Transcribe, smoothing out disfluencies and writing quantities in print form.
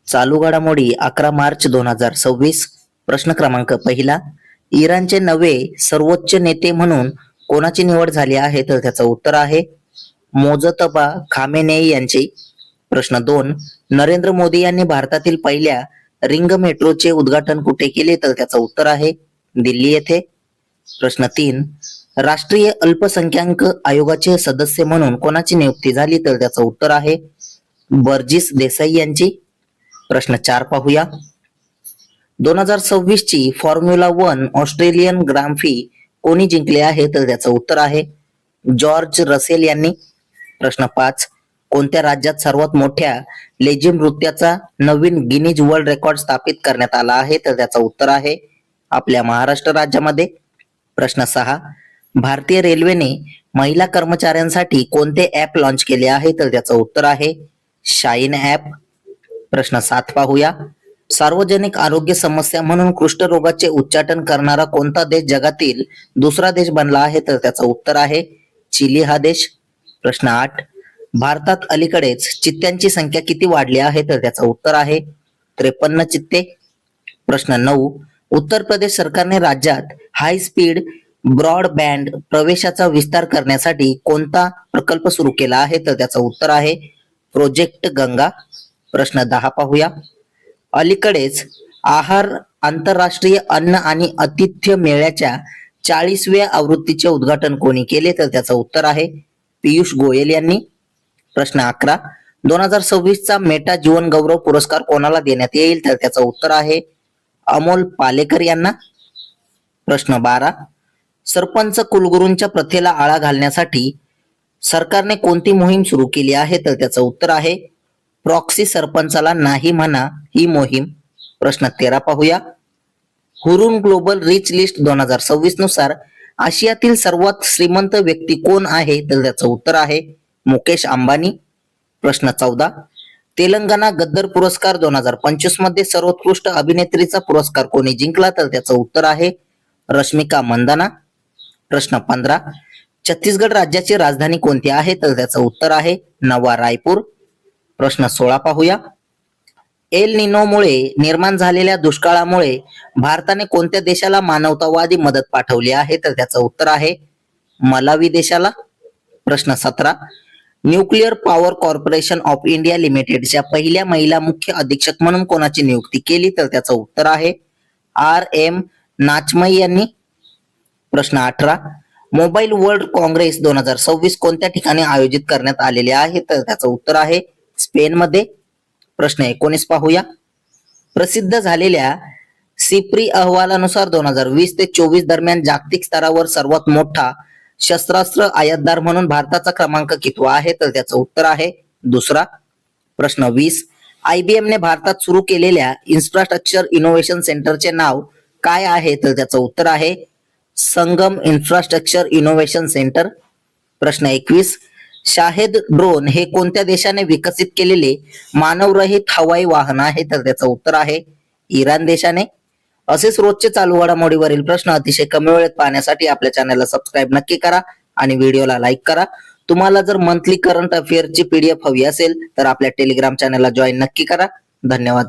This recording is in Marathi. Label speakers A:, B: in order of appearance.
A: चालू घडामोडी 11 मार्च 2026. प्रश्न क्रमांक पहिला. इराणचे नवे सर्वोच्च नेते म्हणून कोणाची निवड झाली आहे? तर त्याचं उत्तर आहे मोजतबा खामेनेई यांची. प्रश्न 2. नरेंद्र मोदी यांनी भारतातील पहिल्या रिंग मेट्रोचे उद्घाटन कुठे केले? तर त्याचं उत्तर आहे दिल्ली येथे. प्रश्न 3. राष्ट्रीय अल्पसंख्याक आयोगाचे सदस्य म्हणून कोणाची नियुक्ती झाली? तर त्याचं उत्तर आहे बर्जिस देसाई यांची. प्रश्न 4 पाहूया. 2026 ची फॉर्म्युला 1 ऑस्ट्रेलियन ग्रांड प्री कोणी जिंकले आहे? तर त्याचं उत्तर आहे जॉर्ज रसेल यांनी. प्रश्न 5. कोणत्या राज्यात सर्वात मोठ्या लेझिम नृत्याचा नवीन गिनीज वर्ल्ड रेकॉर्ड स्थापित करण्यात आला आहे? तर त्याचं उत्तर आहे आपल्या महाराष्ट्र राज्यामध्ये. प्रश्न 6. भारतीय रेल्वेने महिला कर्मचाऱ्यांसाठी कोणते ऍप लॉन्च केले आहे? तर त्याचं उत्तर आहे शाईन ऍप. प्रश्न 7 पाहूया. सार्वजनिक आरोग्य समस्या म्हणून कुष्ठरोगाचे उच्चाटन करणारा कोणता देश जगातील दुसरा देश बनला आहे? तर त्याचं उत्तर आहे चिली हा देश. प्रश्न 8. भारतात अलीकडेच चित्त्यांची संख्या किती वाढली आहे? तर त्याचं उत्तर आहे 53 चित्ते. प्रश्न 9. उत्तर प्रदेश सरकारने राज्यात हाय स्पीड ब्रॉडबँड प्रवेशाचा विस्तार करण्यासाठी कोणता प्रकल्प सुरू केला आहे? तर त्याचं उत्तर आहे प्रोजेक्ट गंगा. प्रश्न 10 पाहूया. अलीकडेच आहार आंतरराष्ट्रीय अन्न आणि आतिथ्य मेळ्याच्या 40व्या आवृत्तीचे उद्घाटन कोणी केले? तर त्याचं उत्तर आहे पियुष गोयल यांनी. प्रश्न 11. 2026 चा मेटा जीवन गौरव पुरस्कार कोणाला देण्यात येईल? तर त्याचं उत्तर आहे अमोल पालेकर यांना. प्रश्न 12. सरपंच कुलगुरूंच्या प्रथेला आळा घालण्यासाठी सरकारने कोणती मोहीम सुरू केली आहे? तर त्याचं उत्तर आहे प्रॉक्सी सरपंचाला नाही म्हणा ही मोहीम. प्रश्न 13 पाहूया. हुरून ग्लोबल रिच लिस्ट 2026 नुसार आशियातील सर्वात श्रीमंत व्यक्ती कोण आहे? तर त्याचं उत्तर आहे मुकेश अंबानी. प्रश्न 14. तेलंगणा गद्दर पुरस्कार 2025 मध्ये सर्वोत्कृष्ट अभिनेत्रीचा पुरस्कार कोणी जिंकला? तर त्याचं उत्तर आहे रश्मिका मंदाना. प्रश्न 15. छत्तीसगड राज्याची राजधानी कोणती आहे? तर त्याचं उत्तर आहे नवा रायपूर. प्रश्न 16 पाहूया. एल निनोमुळे निर्माण झालेल्या दुष्काळामुळे भारताने कोणत्या देशाला मानवतावादी मदत पाठवली आहे? तर त्याचं उत्तर आहे मलावी देशाला. प्रश्न 17. Nuclear power corporation of India लिमिटेडच्या पहिल्या महिला मुख्य अधीक्षक म्हणून कोणाची नियुक्ती केली? तर त्याचं उत्तर आहे RM नाचमई यांनी. प्रश्न 18. मोबाईल वर्ल्ड काँग्रेस 2026 कोणत्या ठिकाणी आयोजित करण्यात आलेले आहे? तर त्याचं उत्तर आहे स्पेन मध्ये. प्रश्न 19 पाहूया. प्रसिद्ध झालेल्या सिप्री अहवालानुसार 2020 ते 24 दरम्यान जागतिक स्तरावर सर्वात मोठा शस्त्रास्त्र आयातदार म्हणून भारताचा क्रमांक कितवा आहे? तर त्याचं उत्तर आहे दुसरा. प्रश्न 20. IBM ने भारतात सुरू केलेल्या इन्फ्रास्ट्रक्चर इनोव्हेशन सेंटरचे नाव काय आहे? तर त्याचं उत्तर आहे संगम इन्फ्रास्ट्रक्चर इनोव्हेशन सेंटर. प्रश्न 21. शाहेद ड्रोन हे कोणत्या देशाने विकसित केलेले मानवरहित हवाई वाहन आहे? तर त्याचं उत्तर आहे इराण देशाने. असेच रोजचे चालू घडामोडीवरील प्रश्न अतिशय कमी वेळेत पाहण्यासाठी आपल्या चॅनलला सबस्क्राईब नक्की करा आणि व्हिडिओला लाईक करा. तुम्हाला जर मंथली करंट अफेअरची PDF हवी असेल तर आपल्या टेलिग्राम चॅनलला जॉईन नक्की करा. धन्यवाद.